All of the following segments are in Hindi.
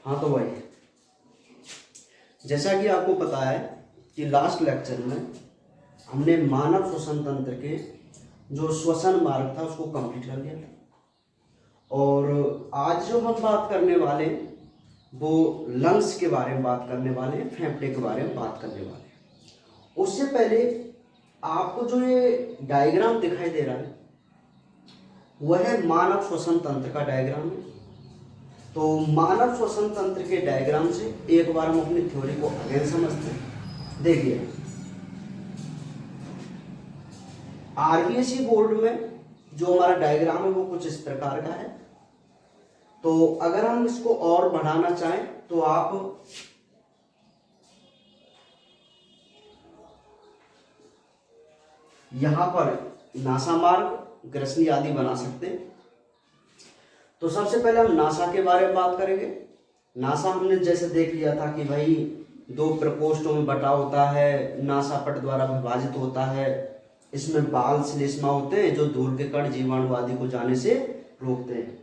हाँ तो भाई, जैसा कि आपको पता है कि लास्ट लेक्चर में हमने मानव श्वसन तंत्र के जो श्वसन मार्ग था उसको कंप्लीट कर लिया था। और आज जो हम बात करने वाले वो लंग्स के बारे में बात करने वाले हैं, फेफड़े के बारे में बात करने वाले हैं। उससे पहले आपको जो ये डायग्राम दिखाई दे रहा है वह है मानव श्वसन तंत्र का डायग्राम है। तो मानव श्वसन तंत्र के डायग्राम से एक बार हम अपनी थ्योरी को अगेन समझते हैं। देखिए, आरबीएससी बोर्ड में जो हमारा डायग्राम है वो कुछ इस प्रकार का है। तो अगर हम इसको और बढ़ाना चाहें तो आप यहां पर नासा मार्ग, ग्रसनी आदि बना सकते हैं। तो सबसे पहले हम नासा के बारे में बात करेंगे। नासा हमने जैसे देख लिया था कि भाई दो प्रकोष्ठों में बटा होता है, नासा पट द्वारा विभाजित होता है। इसमें बाल श्लेष्मा होते हैं जो धूल के कण, जीवाणु आदि को जाने से रोकते हैं।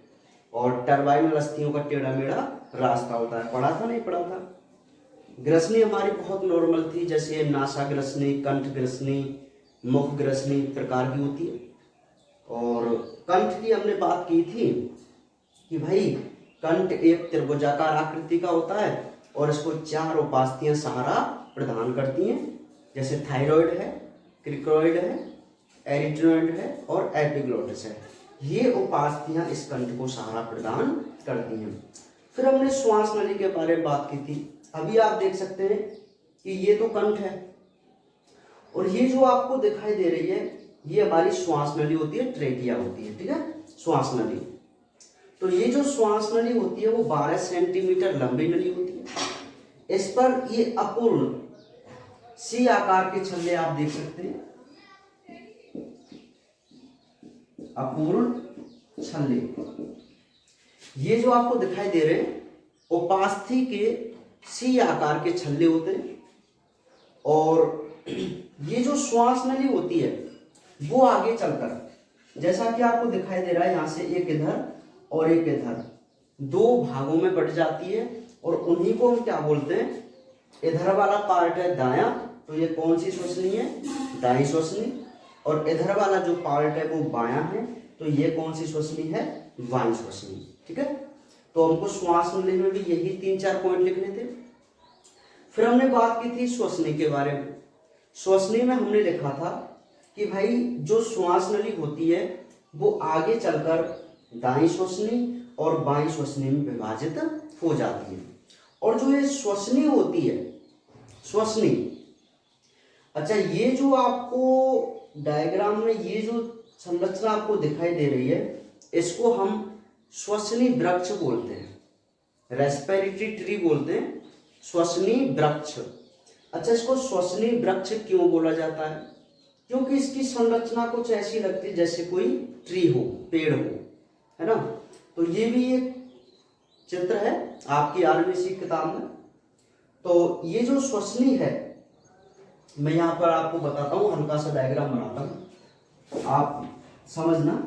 और टर्बाइनल अस्थियों का टेढ़ा मेढ़ा रास्ता होता है। पढ़ा था नहीं पढ़ा था? ग्रसनी हमारी बहुत नॉर्मल थी, जैसे नासा ग्रसनी, कंठ ग्रसनी, मुख ग्रसनी प्रकार की होती है। और कंठ की हमने बात की थी कि भाई कंठ एक त्रिभुजाकार आकृति का होता है और इसको चार उपास्थियां सहारा प्रदान करती हैं, जैसे थायराइड है, क्रिकोइड है, एरिथ्रोइड है और एपिग्लोटिस है। ये उपास्थियां इस कंठ को सहारा प्रदान करती हैं। फिर हमने श्वास नली के बारे में बात की थी। अभी आप देख सकते हैं कि ये तो कंठ है और ये जो आपको दिखाई दे रही है ये हमारी श्वास नली होती है, ट्रेकिया होती है। ठीक है, श्वास नली। तो ये जो श्वास नली होती है वो 12 सेंटीमीटर लंबी नली होती है। इस पर ये अपूर्ण सी आकार के छल्ले आप देख सकते हैं, अपूर्ण छल्ले। ये जो आपको दिखाई दे रहे हैं उपास्थि के सी आकार के छल्ले होते हैं। और ये जो श्वास नली होती है वो आगे चलकर, जैसा कि आपको दिखाई दे रहा है, यहां से एक इधर और एक इधर दो भागों में बट जाती है। और उन्हीं को हम क्या बोलते हैं, इधर वाला पार्ट है दायां, तो ये कौन सी श्वसनी है, दाईं श्वसनी। और इधर वाला जो पार्ट है वो बायां है, तो ये कौन सी श्वसनी है, बाईं श्वसनी। ठीक है, तो हमको श्वास नली में भी यही 3-4 पॉइंट लिखने थे। फिर हमने बात की थी श्वसनी के बारे में। श्वसनी में हमने लिखा था कि भाई जो श्वास नली होती है वो आगे चलकर दाईं श्वसनी और बाईं श्वसनी में विभाजित हो जाती है। और जो ये श्वसनी होती है, श्वसनी, अच्छा, ये जो आपको डायग्राम में ये जो संरचना आपको दिखाई दे रही है इसको हम श्वसनी वृक्ष बोलते हैं, रेस्पिरेटरी ट्री बोलते हैं, श्वसनी वृक्ष। अच्छा, इसको श्वसनी वृक्ष क्यों बोला जाता है? क्योंकि इसकी संरचना कुछ ऐसी लगती है जैसे कोई ट्री हो, पेड़ हो, है ना। तो ये भी एक चित्र है आपकी आरबीएससी किताब में। तो ये जो श्वसनी है, मैं यहाँ पर आपको बताता हूँ, हल्का सा डायग्राम बनाता हूँ, आप समझना।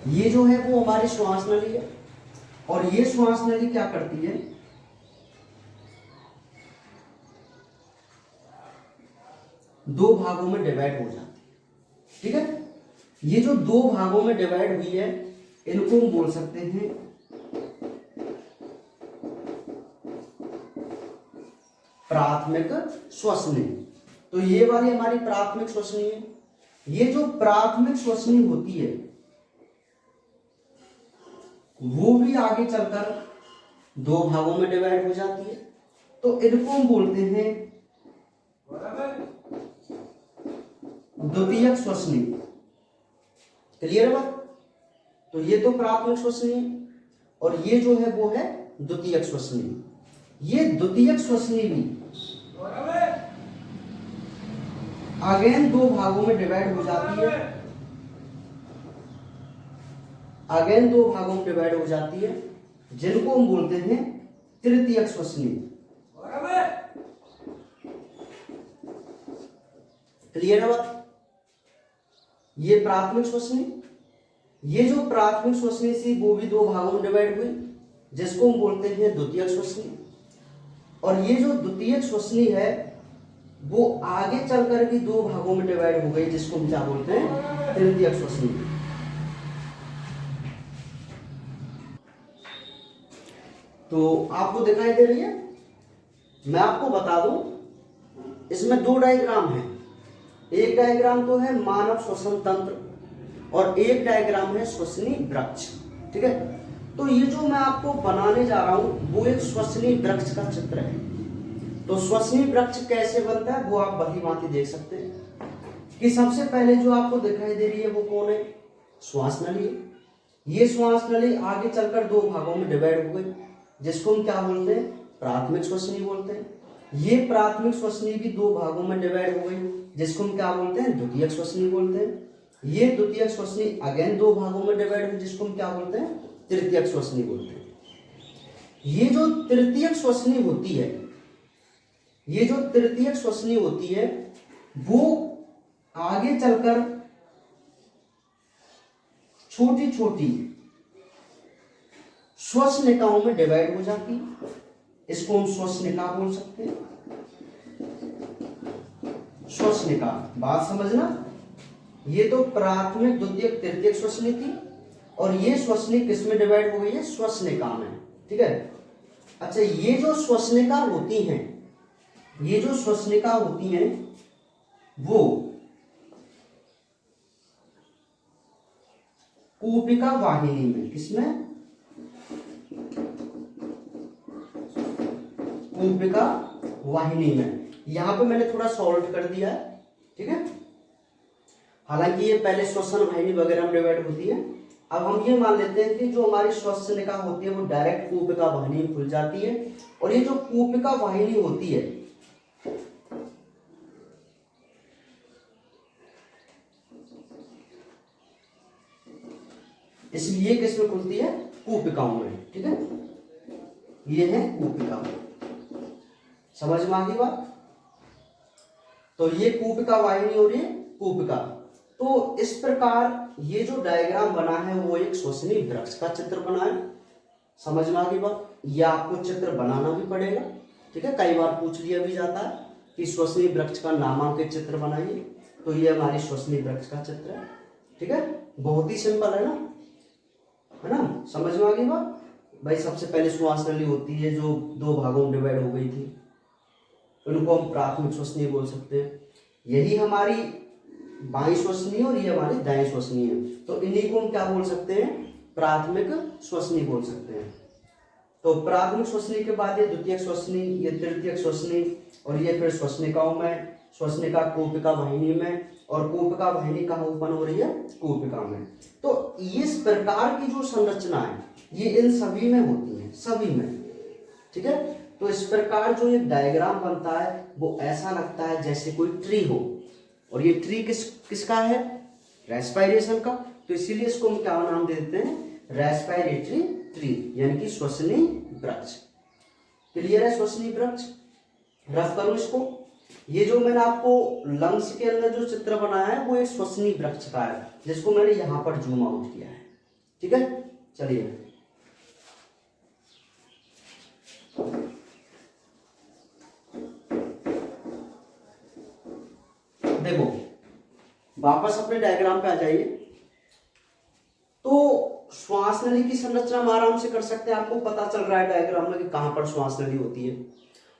ये जो है वो हमारी श्वास नली है और ये श्वास नली क्या करती है, दो भागों में डिवाइड हो जाती है। ठीक है, ये जो दो भागों में डिवाइड हुई है इनको हम बोल सकते हैं प्राथमिक श्वसनी। तो ये वाली हमारी प्राथमिक श्वसनी है। ये जो प्राथमिक श्वसनी होती है वो भी आगे चलकर दो भागों में डिवाइड हो जाती है। तो इनको हम बोलते हैं द्वितीयक श्वसनी। क्लियर है बात? तो ये तो प्राथमिक श्वसनी है और ये जो है वो है द्वितीयक श्वसनी। ये द्वितीयक श्वसनी भी अगेन दो भागों में डिवाइड हो जाती है, अगेन दो भागों में डिवाइड हो जाती है, जिनको हम बोलते हैं तृतीयक श्वसनी। क्लियर है बात? ये प्राथमिक श्वसनी, ये जो प्राथमिक श्वसनी थी वो भी दो भागों में डिवाइड हुई, जिसको हम बोलते हैं द्वितीयक श्वसनी। और ये जो द्वितीयक श्वसनी है वो आगे चलकर भी दो भागों में डिवाइड हो गई, जिसको हम क्या बोलते हैं, तृतीयक श्वसनी। तो आपको दिखाई दे रही है, मैं आपको बता दूं, इसमें दो डायग्राम है। एक डायग्राम तो है मानव श्वसन तंत्र और एक डायग्राम है श्वसनी वृक्ष। ठीक है, तो ये जो मैं आपको बनाने जा रहा हूं वो एक श्वसनी वृक्ष का चित्र है। तो श्वसनी वृक्ष कैसे बनता है वो आप भली भांति देख सकते हैं कि सबसे पहले जो आपको दिखाई दे रही है वो कौन है, श्वास नली। ये श्वास नली आगे चलकर दो भागों में डिवाइड हो गई, जिसको हम क्या बोलते हैं, प्राथमिक श्वसनी बोलते हैं। ये प्राथमिक श्वसनी भी दो भागों में डिवाइड हो गई, जिसको हम क्या बोलते हैं, द्वितीयक श्वसनी बोलते हैं। ये द्वितीयक श्वसनी अगेन दो भागों में डिवाइड हुई, जिसको हम क्या बोलते हैं, तृतीयक श्वसनी बोलते हैं। ये जो तृतीयक श्वसनी होती है, ये जो तृतीयक श्वसनी होती है वो आगे चलकर छोटी छोटी श्वसनिकाओं में डिवाइड हो जाती है, इसको हम श्वसनिका बोल सकते हैं। श्वसनिका, बात समझना, ये तो प्राथमिक द्वितीयक तृतीयक श्वसनी थी और ये श्वसनी किस में डिवाइड हो गई है, श्वसनिका में। ठीक है, अच्छा, ये जो श्वसनिका होती हैं, ये जो श्वसनिका होती हैं वो कूपिका वाहिनी में, किसमें, कूपिका वाहिनी में। यहां पे मैंने थोड़ा सॉल्ट कर दिया है। ठीक है, हालांकि ये पहले श्वसन वाहिनी वगैरह में डिवाइड होती है। अब हम ये मान लेते हैं कि जो हमारी श्वसनिका होती है वो डायरेक्ट कूपिका वाहिनी में खुल जाती है, और ये जो कूपिका वाहिनी होती है इसलिए किसमें खुलती है, कूपिकाओं में। ठीक है, ये है कूपिका, समझ में आ गई बात। तो ये कूपिका वाहिनी और ये कूपिका। तो इस प्रकार ये जो डायग्राम बना है वो एक श्वसनी वृक्ष का चित्र बना है, समझ में आ गई बात। ये आपको चित्र बनाना भी पड़ेगा। ठीक है, कई बार पूछ लिया भी जाता है कि श्वसनी वृक्ष का नामांकित चित्र बनाइए, तो ये हमारी श्वसनी वृक्ष का चित्र है। ठीक है, बहुत ही सिंपल है ना, समझ में आ गई बात। भाई सबसे पहले श्वास नली होती है जो दो भागों में डिवाइड हो गई थी, उनको हम प्राथमिक श्वसनी बोल सकते हैं। यही हमारी बाईं श्वसनी और ये हमारी दाईं श्वसनी है, तो इन्हीं को हम क्या बोल सकते हैं, प्राथमिक श्वसनी बोल सकते हैं। तो प्राथमिक श्वसनी के बाद ये द्वितीयक श्वसनी, ये तृतीयक श्वसनी, और ये फिर श्वसनिकाओं में, श्वसनिका कूपिका वाहिनी में, और कूपिका वाहिनी कहाँ उत्पन्न हो रही है, कूपिका में। तो इस प्रकार की जो संरचना है ये इन सभी में होती है, सभी में। ठीक है, तो इस प्रकार जो एक डायग्राम बनता है वो ऐसा लगता है जैसे कोई ट्री हो, और ये ट्री किसका है, रेस्पिरेशन का, तो इसीलिए इसको हम क्या नाम दे देते हैं, रेस्पिरेटरी ट्री, यानी कि श्वसनी वृक्ष। क्लियर है, श्वसनी वृक्ष। रफ करो इसको। ये जो मैंने आपको लंग्स के अंदर जो चित्र बनाया है वो एक श्वसनी वृक्ष का है, जिसको मैंने यहां पर जूम आउट किया है। ठीक है, चलिए देखो, वापस अपने डायग्राम पे आ जाइए। तो श्वास नली की संरचना हम आराम से कर सकते हैं, आपको पता चल रहा है डायग्राम में कि कहां पर श्वास नली होती है,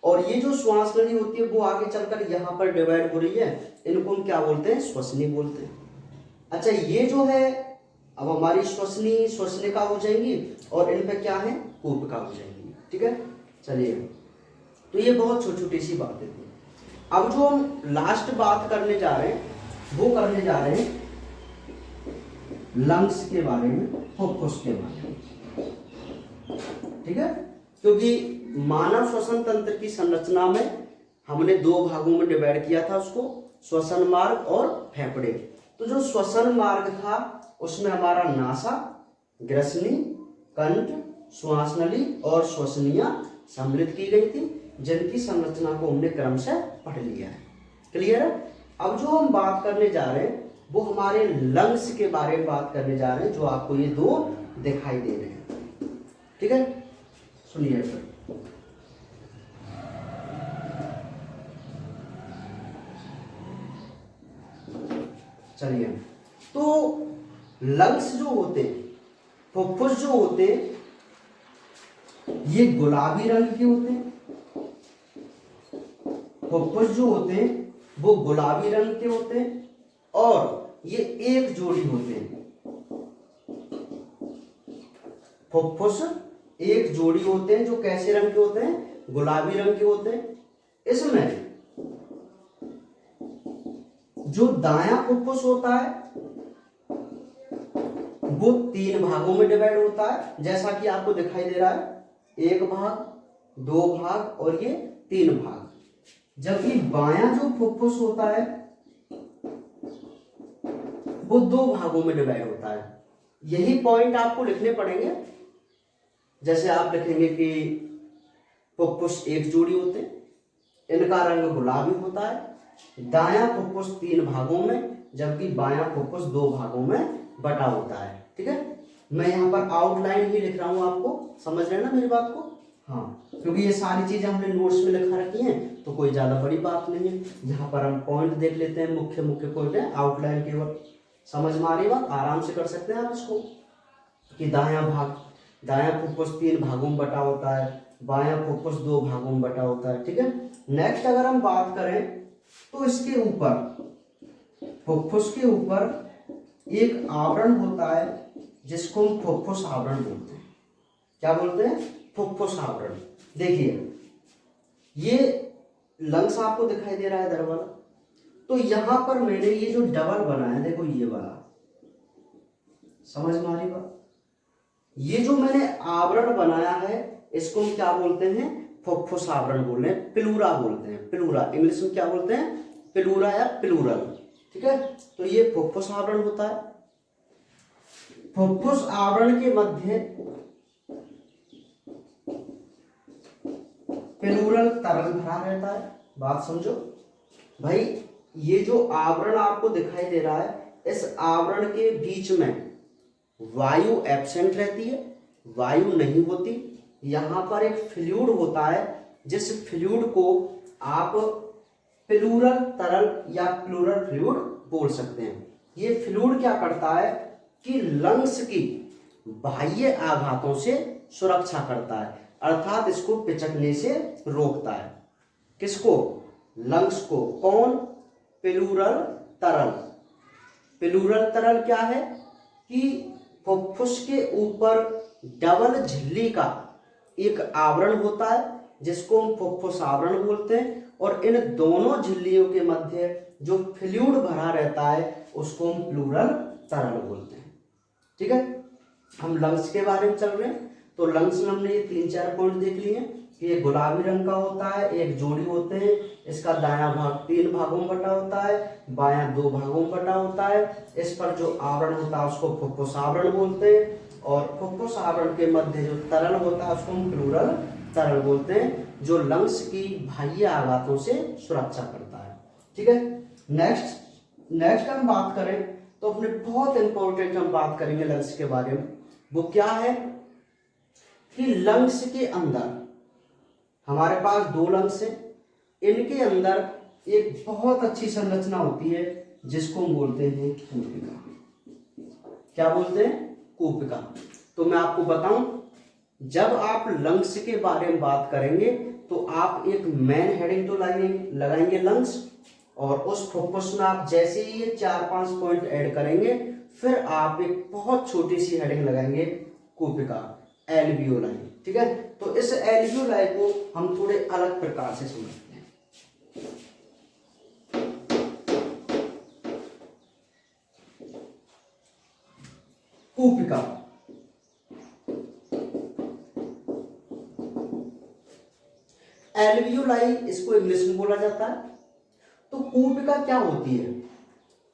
और ये जो श्वास नली होती है वो आगे चलकर यहाँ पर डिवाइड हो रही है, इनको हम क्या बोलते हैं, श्वसनी बोलते हैं। अच्छा, ये जो है अब हमारी श्वसनी श्वसनिका हो जाएंगी और इन पे क्या है, कूपिका हो जाएंगी। ठीक है, चलिए, तो ये बहुत छोटी छोटी सी बातें थी। अब जो हम लास्ट बात करने जा रहे हैं वो करने जा रहे हैं लंग्स के बारे में, फुफ्फुस के बारे में। ठीक है, क्योंकि मानव श्वसन तंत्र की संरचना में हमने दो भागों में डिवाइड किया था उसको, श्वसन मार्ग और फेफड़े। तो जो श्वसन मार्ग था उसमें हमारा नासा, ग्रसनी, कंठ, श्वास नली और श्वसनियां सम्मिलित की गई थी, जिनकी संरचना को हमने क्रम से पढ़ लिया है। क्लियर है। अब जो हम बात करने जा रहे हैं वो हमारे लंग्स के बारे में बात करने जा रहे हैं, जो आपको ये दो दिखाई दे रहे हैं। ठीक है, सुनिए फिर। चलिए, तो लंग्स जो होते हैं, फुफ्फुस जो होते हैं, ये गुलाबी रंग के होते हैं। फुफ्फुस जो होते हैं वो गुलाबी रंग के होते हैं और ये एक जोड़ी होते हैं। फुफ्फुस एक जोड़ी होते हैं जो कैसे रंग के होते हैं, गुलाबी रंग के होते हैं। इसमें जो दायां फुफ्फुस होता है वो 3 भागों में डिवाइड होता है, जैसा कि आपको दिखाई दे रहा है, 1 भाग, 2 भाग और ये 3 भाग। जबकि बायां जो फुफ्फुस होता है वो 2 भागों में डिवाइड होता है। यही पॉइंट आपको लिखने पड़ेंगे। जैसे आप लिखेंगे कि फुफ्फुस एक जोड़ी होते हैं, इनका रंग गुलाबी होता है, दायां फुफ्फुस 3 भागों में जबकि बायां फुफ्फुस 2 भागों में बटा होता है। ठीक है, मैं यहाँ पर आउटलाइन ही लिख रहा हूँ, आपको समझ रहे हैं ना मेरी बात को? हाँ, क्योंकि ये सारी चीजें हमने नोट्स में लिखा रखी हैं तो कोई ज्यादा बड़ी बात नहीं है। यहाँ पर हम पॉइंट देख लेते हैं, मुख्य मुख्य पॉइंट है, आउटलाइन केवल। समझ में आ रही बात? आराम से कर सकते हैं आप इसको कि दायां फुफ्फुस 3 भागों में बटा होता है, बायां फुफ्फुस 2 भागों में बटा होता है। ठीक है, नेक्स्ट अगर हम बात करें तो इसके ऊपर, फुफ्फुस के ऊपर एक आवरण होता है जिसको हम फुफ्फुस आवरण बोलते हैं। क्या बोलते हैं? फुफ्फुस आवरण। देखिए, ये लंग्स आपको दिखाई दे रहा है इधर वाला, तो यहां पर मैंने ये जो डबल बनाया, देखो ये वाला, समझ में आ रही बात? ये जो मैंने आवरण बनाया है इसको हम क्या बोलते हैं? फुफ्फुस आवरण बोल रहे हैं, प्लूरा बोलते हैं। प्लूरा इंग्लिश में क्या बोलते हैं? प्लूरा या प्लूरल। ठीक है, तो ये फुफ्फुस आवरण होता है। फुफ्फुस आवरण के मध्य प्लूरल तरल भरा रहता है। बात समझो भाई, ये जो आवरण आपको दिखाई दे रहा है, इस आवरण के बीच में वायु एब्सेंट रहती है, वायु नहीं होती। यहां पर एक फ्लूइड होता है, जिस फ्लूइड को आप प्लूरल तरल या प्लूरल फ्लूइड बोल सकते हैं। ये फ्लूइड क्या करता है कि लंग्स की बाह्य आघातों से सुरक्षा करता है, अर्थात इसको पिचकने से रोकता है। किसको? लंग्स को। कौन? प्लूरल तरल। प्लूरल तरल क्या है कि फुफ्फुस के ऊपर डबल झिल्ली का एक आवरण होता है जिसको हम फुफ्फुस आवरण बोलते हैं, और इन दोनों झिल्लियों के मध्य जो फ्लूइड भरा रहता है उसको हम प्लूरल तरल बोलते हैं। ठीक है, हम लंग्स के बारे में चल रहे हैं, तो लंग्स में हमने ये 3-4 पॉइंट देख लिए कि ये गुलाबी रंग का होता है, एक जोड़ी होते हैं, इसका दायां भाग 3 भागों में बटा होता है, बायां 2 भागों में बटा होता है। इस पर जो आवरण होता है उसको फुफ्फुस आवरण बोलते हैं, और फुफ्फुस आवरण के मध्य जो तरल होता है उसको हम प्लूरल तरल बोलते हैं, जो लंग्स की बाह्य आघातों से सुरक्षा करता है। ठीक है, नेक्स्ट हम बात करें तो अपने बहुत इंपॉर्टेंट हम बात करेंगे लंग्स के बारे में। वो क्या है कि लंग्स के अंदर हमारे पास 2 लंग्स हैं, इनके अंदर एक बहुत अच्छी संरचना होती है जिसको हम बोलते हैं कूपिका। क्या बोलते हैं? कूपिका। तो मैं आपको बताऊं, जब आप लंग्स के बारे में बात करेंगे तो आप एक मेन हेडिंग तो लगाएंगे लंग्स, और उस फुफ्फुस में आप जैसे ही ये 4-5 पॉइंट ऐड करेंगे, फिर आप एक बहुत छोटी सी हेडिंग लगाएंगे कूपिका, एल्वियोलाई। ठीक है, तो इस एल्वियोलाई को हम थोड़े अलग प्रकार से समझते हैं। कूपिका, एल्वियोलाई इसको इंग्लिश में बोला जाता है। तो कूपिका क्या होती है?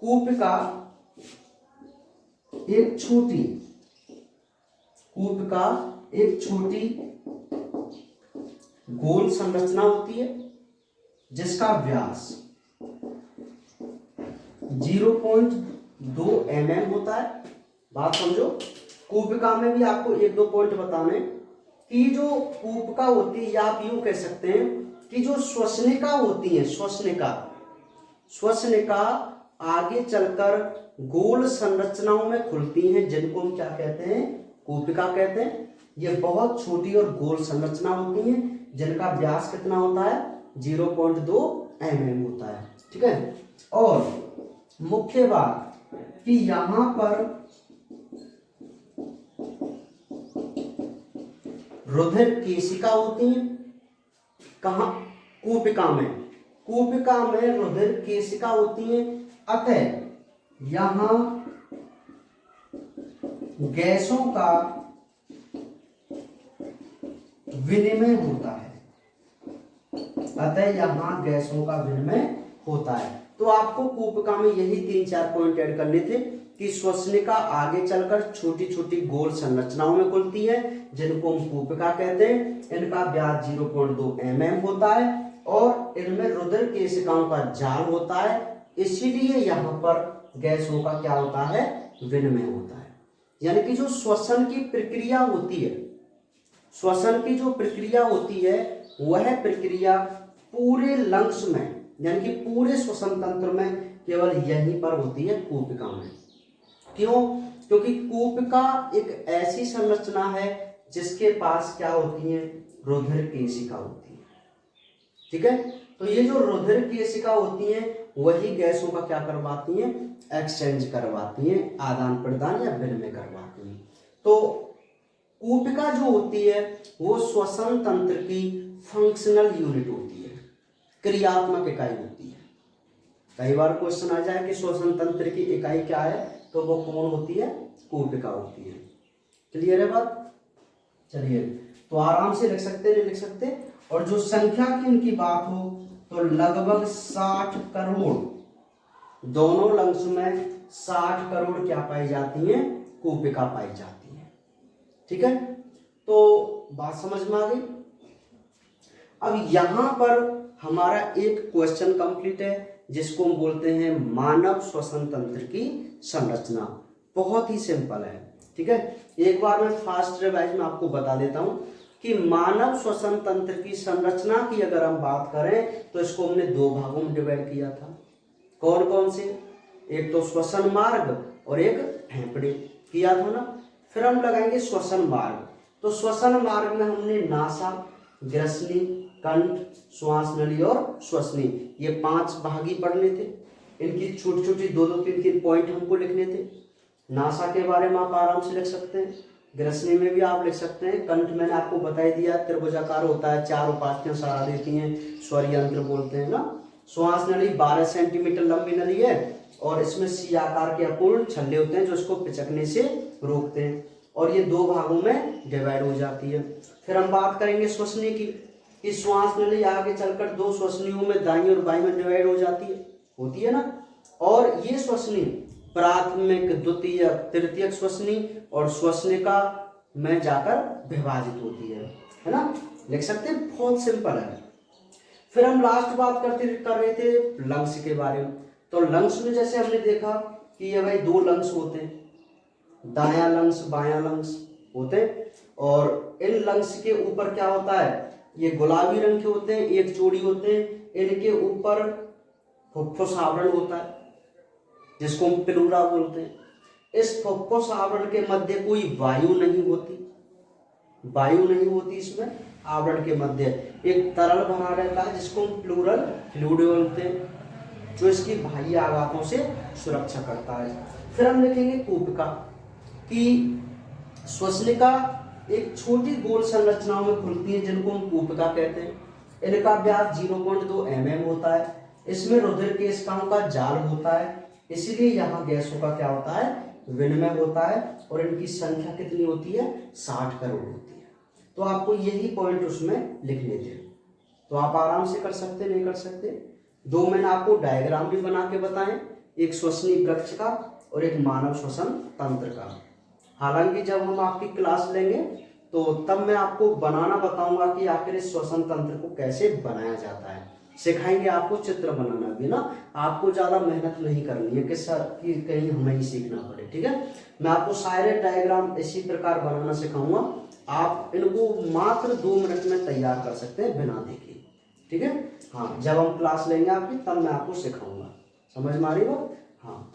कूपिका एक छोटी गोल संरचना होती है जिसका व्यास mm होता है। बात समझो। कूपिका में भी आपको एक दो पॉइंट बताने कि जो कूपिका होती है, या आप यूं कह सकते हैं कि जो श्वसनिका होती है, श्वसनिका आगे चलकर गोल संरचनाओं में खुलती हैं, जिनको हम क्या कहते हैं, कूपिका कहते हैं। ये बहुत छोटी और गोल संरचना होती हैं, जिनका व्यास कितना होता है, 0.2 mm होता है। ठीक है। और मुख्य बात कि यहां पर रुधिर केशिका होती है। कहां? कूपिका में। कूपिका में रुधिर केशिका होती है, अतः यहां गैसों का विनिमय होता है। तो आपको कूपिका में यही 3-4 पॉइंट ऐड करने थे कि श्वसनिका आगे चलकर छोटी छोटी गोल संरचनाओं में खुलती है, जिनको हम कूपिका कहते हैं। इनका व्यास 0.2 mm होता है और इनमें रुधिर केशिकाओं का जाल होता है, इसीलिए यहाँ पर गैसों का क्या होता है, विनिमय होता है। यानी कि जो श्वसन की प्रक्रिया होती है, श्वसन की जो प्रक्रिया होती है, वह प्रक्रिया पूरे लंग्स में, यानी कि पूरे श्वसन तंत्र में केवल यहीं पर होती है, कूपिका में। क्यों? क्योंकि कूपिका एक ऐसी संरचना है जिसके पास क्या होती है, रुधिर केशिका होती है। ठीक है। तो ये जो रुधिर केशिका होती है, वही गैसों का क्या करवाती हैं, एक्सचेंज करवाती हैं, आदान प्रदान या विनिमय करवाती हैं। तो कूपिका जो होती है वो श्वसन तंत्र की फंक्शनल यूनिट होती है, क्रियात्मक इकाई होती है। कई बार क्वेश्चन आ जाए कि श्वसन तंत्र की इकाई क्या है, तो वो कौन होती है, कूपिका होती है। क्लियर है बात? चलिए, तो आराम से लिख सकते हैं, नहीं लिख सकते। और जो संख्या की उनकी बात हो तो लगभग 60 करोड़, दोनों लंग्स में 60 करोड़ क्या पाई जाती है, कूपिका पाई जाती है। ठीक है। तो बात समझ में आ गई। अब यहां पर हमारा एक क्वेश्चन कंप्लीट है, जिसको हम बोलते हैं मानव श्वसन तंत्र की संरचना। बहुत ही सिंपल है। ठीक है। एक बार मैं फास्ट रिवाइज में आपको बता देता हूं कि मानव श्वसन तंत्र की संरचना की अगर हम बात करें तो इसको हमने 2 भागों में डिवाइड किया था। कौन कौन से? एक तो श्वसन मार्ग और एक फेफड़े किया था ना। फिर हम लगाएंगे श्वसन मार्ग। तो श्वसन मार्ग में हमने नासा, ग्रसनी, कंठ, श्वास नली और श्वसनी, ये 5 भागी पढ़ने थे। इनकी छोटी छोटी 2-2, 3-3 पॉइंट हमको लिखने थे। नासा के बारे में आप आराम से लिख सकते हैं, ग्रसनी में भी आप लिख सकते हैं। कंठ मैंने आपको बता ही दिया, त्रिभुजाकार होता है, 4 उपाधियां सहारा देती हैं, स्वर यंत्र बोलते हैं ना। श्वास नली 12 सेंटीमीटर लंबी नली है और इसमें सी आकार के अपूर्ण छल्ले होते हैं जो इसको पिचकने से रोकते हैं, और ये 2 भागों में डिवाइड हो जाती है। फिर हम बात करेंगे श्वसनी की, कि श्वास नली आगे चलकर 2 श्वसनियों में दाईं और बाईं में डिवाइड हो जाती है, होती है ना। और ये श्वसनी प्राथमिक, द्वितीयक, तृतीयक श्वसनी और श्वसनिका में जाकर विभाजित होती है ना। लिख सकते हैं, बहुत सिंपल है। फिर हम लास्ट बात कर रहे थे लंग्स के बारे में। तो लंग्स में जैसे हमने देखा कि ये भाई 2 लंग्स होते हैं, दायां लंग्स, बायां लंग्स होते हैं। और इन लंग्स के ऊपर क्या होता है, ये गुलाबी रंग के होते हैं, एक जोड़ी होते हैं। इनके ऊपर फुफ्फुस आवरण होता है, जिसको हम प्लूरा बोलते हैं। इस फुफ्फुस आवरण के मध्य कोई वायु नहीं होती, वायु नहीं होती। इसमें आवरण के मध्य एक तरल भरा रहता है, जिसको हम प्लूरल फ्लूइड बोलते हैं, जो इसकी बाह्य आघातों से सुरक्षा करता है। फिर हम लिखेंगे कूपिका, कि श्वसनिका एक छोटी गोल संरचनाओं में खुलती है, जिनको हम कूपिका कहते हैं। इनका व्यास 0.2 mm होता है। इसमें रुधिर केशिकाओं का जाल होता है, इसीलिए यहाँ गैसों का क्या होता है, विनिमय होता है। और इनकी संख्या कितनी होती है, 60 करोड़ होती है। तो आपको यही पॉइंट उसमें लिखने थे, तो आप आराम से कर सकते, नहीं कर सकते। 2 मैंने आपको डायग्राम भी बना के बताएं, एक श्वसनी वृक्ष का और एक मानव श्वसन तंत्र का। हालांकि जब हम आपकी क्लास लेंगे तो तब मैं आपको बनाना बताऊंगा कि आखिर इस श्वसन तंत्र को कैसे बनाया जाता है। सिखाएंगे आपको चित्र बनाना भी ना, आपको ज़्यादा मेहनत नहीं करनी है कि सर कि कहीं हमें ही सीखना पड़े। ठीक है, मैं आपको सारे डायग्राम इसी प्रकार बनाना सिखाऊंगा, आप इनको मात्र 2 मिनट में तैयार कर सकते हैं बिना देखे। ठीक है, हाँ, जब हम क्लास लेंगे आपकी तब मैं आपको सिखाऊंगा। समझ में आ रही बात? हाँ,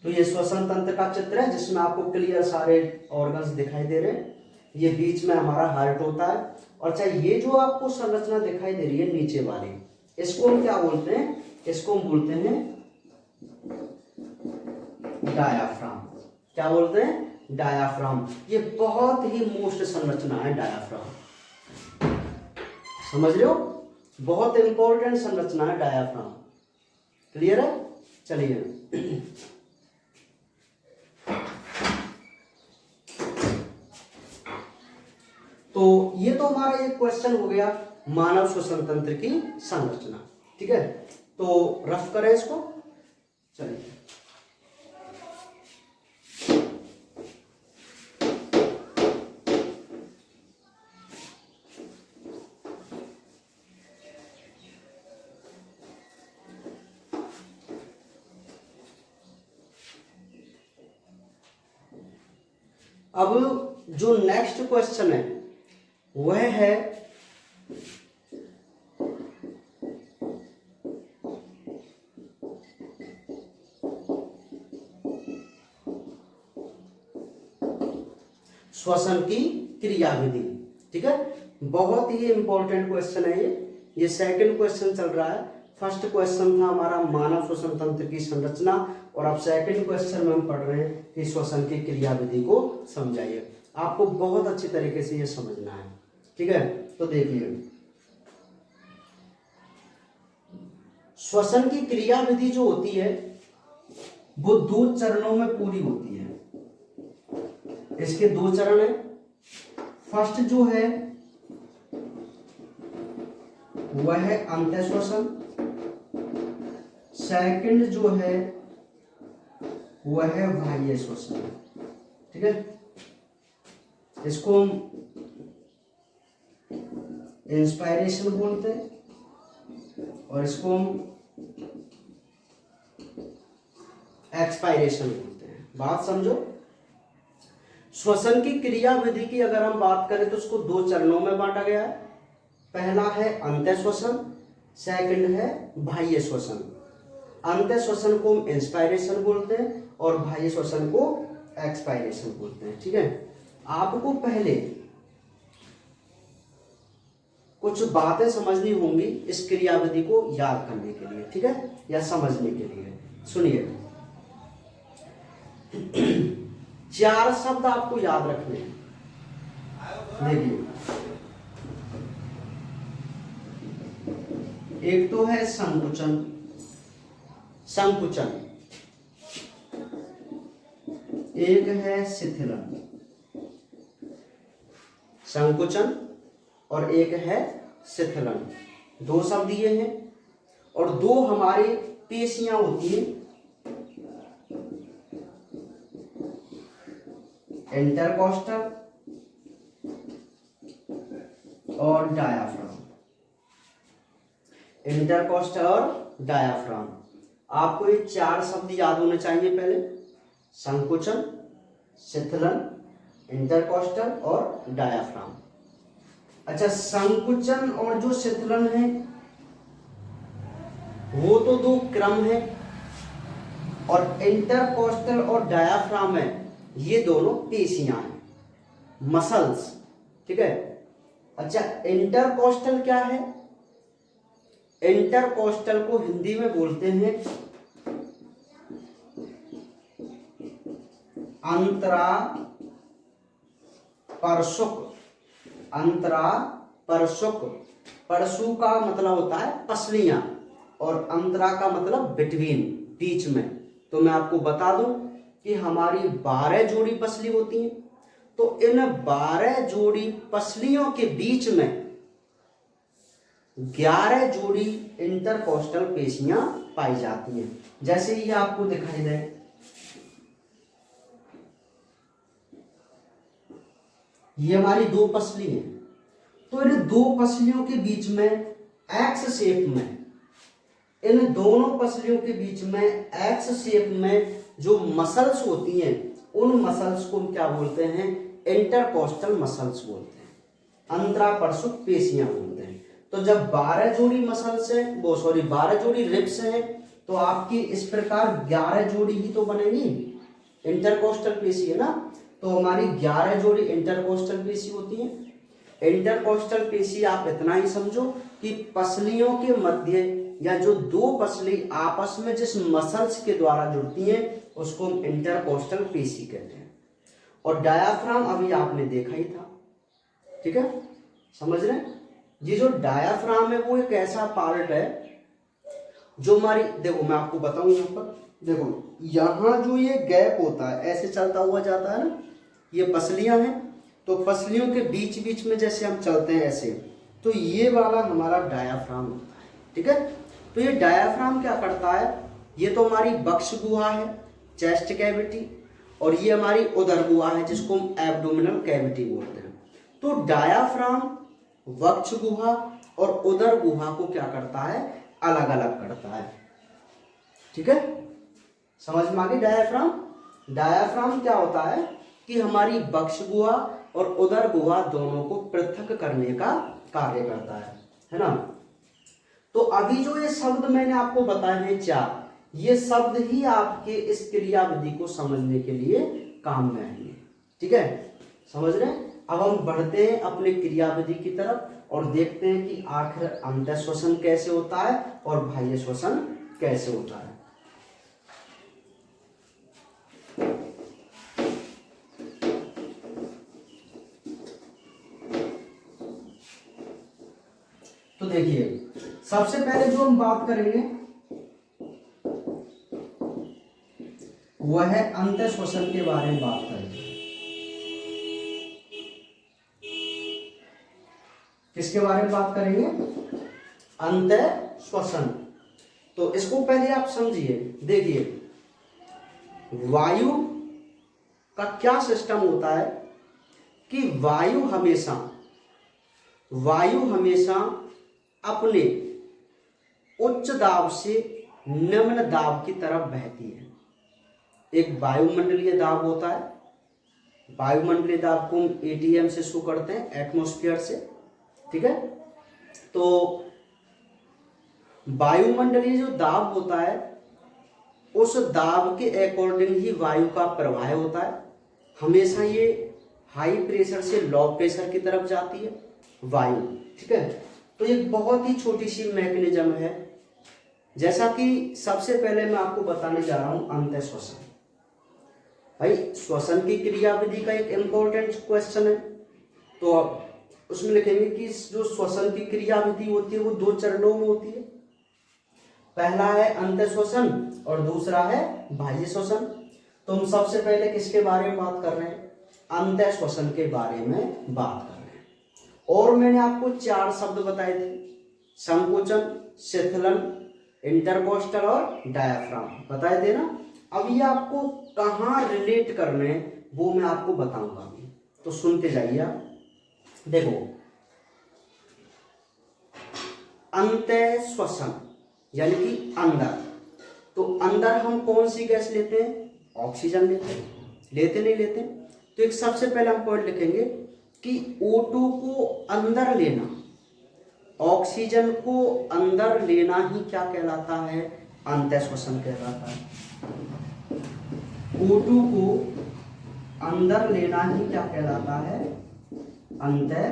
तो ये श्वसन तंत्र का चित्र है जिसमें आपको क्लियर सारे ऑर्गन्स दिखाई दे रहे हैं। ये बीच में हमारा हार्ट होता है। और अच्छा, ये जो आपको संरचना दिखाई दे रही है नीचे वाली, इसको हम क्या बोलते हैं? इसको हम बोलते हैं डायाफ्राम। क्या बोलते हैं? डायाफ्राम। ये बहुत ही मोस्ट संरचना है डायाफ्राम, समझ रहे हो? बहुत इंपॉर्टेंट संरचना है डायाफ्राम। क्लियर है? चलिए तो ये तो हमारा एक क्वेश्चन हो गया मानव श्वसन तंत्र की संरचना। ठीक है, तो रफ करें इसको। चलिए, अब जो नेक्स्ट क्वेश्चन है वह है श्वसन की क्रियाविधि। ठीक है, बहुत ही इंपॉर्टेंट क्वेश्चन है ये सेकंड क्वेश्चन चल रहा है। फर्स्ट क्वेश्चन था हमारा मानव श्वसन तंत्र की संरचना, और अब सेकंड क्वेश्चन में हम पढ़ रहे हैं कि श्वसन की क्रियाविधि को समझाइए। आपको बहुत अच्छी तरीके से ये समझना है। ठीक है, तो देखिए, श्वसन की क्रियाविधि जो होती है वो 2 चरणों में पूरी होती है। इसके 2 चरण है। फर्स्ट जो है वह है अंत्य श्वसन, सेकंड जो है वह है बाह्य श्वसन। ठीक है, इसको हम इंस्पायरेशन बोलते हैं और इसको हम एक्सपायरेशन बोलते हैं। बात समझो, श्वसन की क्रियाविधि की अगर हम बात करें तो उसको 2 चरणों में बांटा गया है। पहला है अंत्य श्वसन, सेकंड है बाह्य श्वसन। अंत्य श्वसन को हम इंस्पायरेशन बोलते हैं और बाह्य श्वसन को एक्सपायरेशन बोलते हैं। ठीक है, आपको पहले कुछ बातें समझनी होंगी इस क्रियाविधि को याद करने के लिए। ठीक है, या समझने के लिए। सुनिए, 4 शब्द आपको याद रखने हैं। देखिए, एक तो है संकुचन। संकुचन, एक है शिथिलन। संकुचन और एक है शिथिलन, 2 शब्द दिए हैं। और 2 हमारी पेशियां होती हैं, इंटरकॉस्टल और डायाफ्राम। इंटरकॉस्टल और डायाफ्राम, आपको ये 4 शब्द याद होने चाहिए पहले। संकुचन, शिथिलन, इंटरकॉस्टल और डायाफ्राम। अच्छा, संकुचन और जो शिथिलन है वो तो 2 क्रम है, और इंटरकॉस्टल और डायाफ्राम है, ये दोनों पेशियां हैं, मसल्स। ठीक है, अच्छा, इंटरकॉस्टल क्या है? इंटरकॉस्टल को हिंदी में बोलते हैं अंतरा परशुक। अंतरा परशुक, परशु का मतलब होता है पसलियां और अंतरा का मतलब बिटवीन, बीच में। तो मैं आपको बता दूं कि हमारी 12 जोड़ी पसली होती हैं, तो इन 12 जोड़ी पसलियों के बीच में 11 जोड़ी इंटरकॉस्टल पेशियां पाई जाती हैं। जैसे ये आपको दिखाई दे, ये हमारी 2 पसली हैं, तो इन 2 पसलियों के बीच में एक्स शेप में, इन दोनों पसलियों के बीच में एक्स शेप में जो मसल्स होती हैं, उन मसल्स को हम क्या बोलते हैं? इंटरकोस्टल मसल्स बोलते हैं, अंतरापरशुक पेशियां बोलते हैं। तो जब 12 जोड़ी मसल्स है, वो सॉरी 12 जोड़ी रिब्स हैं, तो आपकी इस प्रकार 11 जोड़ी ही तो बनेगी इंटरकोस्टल पेशी, है ना। तो हमारी 11 जोड़ी इंटरकोस्टल पेशी होती है। इंटरकोस्टल पेशी आप इतना ही समझो कि पसलियों के मध्य या जो दो पसली आपस में जिस मसल्स के द्वारा जुड़ती हैं उसको हम इंटरकोस्टल पेशी कहते हैं। और डायाफ्राम अभी आपने देखा ही था, ठीक है, समझ रहे हैं। ये जो डायाफ्राम है वो एक ऐसा पार्ट है जो हमारी, देखो मैं आपको बताऊं, यहाँ पर देखो, यहाँ जो ये गैप होता है ऐसे चलता हुआ जाता है ना, ये पसलियां हैं, तो पसलियों के बीच बीच में जैसे हम चलते हैं ऐसे, तो ये वाला हमारा डायाफ्राम होता है, ठीक है। तो ये डायाफ्राम क्या करता है? ये तो हमारी वक्ष गुहा है, चेस्ट कैविटी, और ये हमारी उदर गुहा है जिसको हम एब्डोमिनल कैविटी बोलते हैं। तो डायाफ्राम वक्ष गुहा और उदर गुहा को क्या करता है? अलग अलग करता है, ठीक है, समझ में आ गई। डायाफ्राम क्या होता है कि हमारी वक्ष गुहा और उदर गुहा दोनों को पृथक करने का कार्य करता है ना। तो अभी जो ये शब्द मैंने आपको बताए हैं 4, ये शब्द ही आपके इस क्रियाविधि को समझने के लिए काम में आएंगे, ठीक है, समझ रहे हैं। अब हम बढ़ते हैं अपने क्रियाविधि की तरफ और देखते हैं कि आखिर अंतः श्वसन कैसे होता है और बाह्य श्वसन कैसे होता है। तो देखिए, सबसे पहले जो हम बात करेंगे वह है अंतः श्वसन के बारे में बात करेंगे। किसके बारे में बात करेंगे? अंतः श्वसन। तो इसको पहले आप समझिए, देखिए वायु का क्या सिस्टम होता है कि वायु हमेशा अपने उच्च दाब से निम्न दाब की तरफ बहती है। एक वायुमंडलीय दाब होता है, वायुमंडलीय दाब को हम एटीएम से शो करते हैं, एटमॉस्फेयर से, ठीक है। तो वायुमंडलीय जो दाब होता है उस दाब के अकॉर्डिंग ही वायु का प्रवाह होता है। हमेशा ये हाई प्रेशर से लो प्रेशर की तरफ जाती है वायु, ठीक है। तो ये बहुत ही छोटी सी मैकेनिज्म है। जैसा कि सबसे पहले मैं आपको बताने जा रहा हूं अंतः श्वसन। भाई श्वसन की क्रियाविधि का एक इम्पोर्टेंट क्वेश्चन है, तो अब उसमें लिखेंगे कि जो श्वसन की क्रियाविधि होती है वो 2 चरणों में होती है। पहला है अंतः श्वसन और दूसरा है बाह्य श्वसन। तो हम सबसे पहले किसके बारे में बात कर रहे हैं? अंतः श्वसन के बारे में बात कर रहे हैं। और मैंने आपको 4 शब्द बताए थे, संकुचन, शिथिलन, इंटरकोस्टल और डायाफ्राम बताए थे ना। अब ये आपको कहाँ रिलेट करने हैं वो मैं आपको बताऊंगा अभी, तो सुनते जाइए आप। देखो, अंतः श्वसन यानी कि अंदर, तो अंदर हम कौन सी गैस लेते हैं? ऑक्सीजन लेते नहीं लेते। तो एक सबसे पहले हम पॉइंट लिखेंगे कि O2 को अंदर लेना, ऑक्सीजन को अंदर लेना ही क्या कहलाता है? अंतः श्वसन कहलाता है। O2 को अंदर लेना ही क्या कहलाता है? अंतः